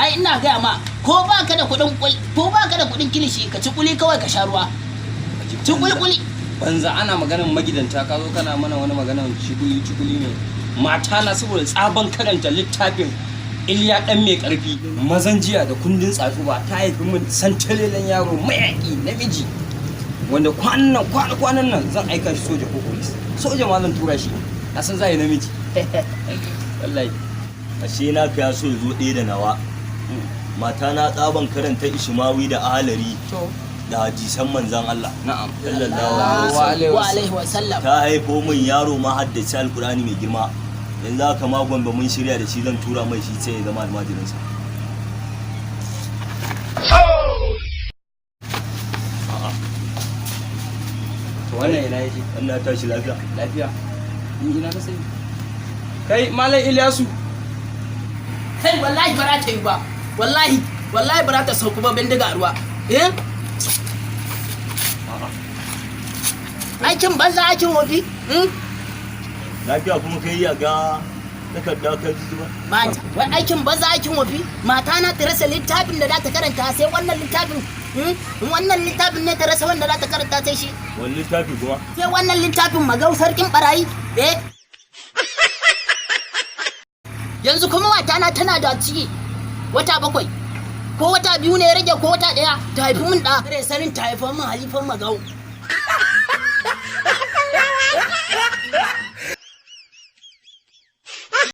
ai ina gaya ma ko baka da kuɗin kilishi ka ci kuli kawai ka sha ruwa. Ci kuli. Banza ana maganar magidanta ka zo kana mana wani maganar cikuli ne. Mata na saboda tsaban karanta littafin Iliya dan mai karfi mazan jiya da kundin tsatsuba ta haifi min santalelen yaro mayaki namiji wanda kwanan nan zan aika shi soja ko police. Soja ma zan tura shi. Na san zai namiji. Wallahi. Ashe na ka so zo ɗaya da nawa. Mata na tsaban karanta Ishmawi da Ahalari. Da hadisan manzan Allah. Na'am. Sallallahu alaihi wasallam. Ta haifo min yaro ma haddace Alkur'ani mai girma. Yanzu haka ma Gombe mun shirya da shi zan tura mai shi sai ya zama almajirinsa. To wannan ina yake? Allah tashi lafiya. Lafiya. Ni ina ka sani. Kai Malam Ilyasu. Kai wallahi ba za ta yi ba. Wallahi ba za ta sauku ba bindiga a ruwa. Aikin banza aikin wofi. Lafiya kuma kai ya ga takarda ka zuba. Mata, wai aikin banza aikin wofi. Mata na ta rasa littafin da za ta karanta sai wannan littafin. Wannan littafin ne ta rasa wanda za ta karanta sai shi. Wani littafi kuma? Sai wannan littafin makau sarkin barayi. Yanzu kuma mata na tana da ciki wata 7 ko wata 2 ne ya rage ko wata 1 ta haifi min da. Sanin ta haifa min halifan makau.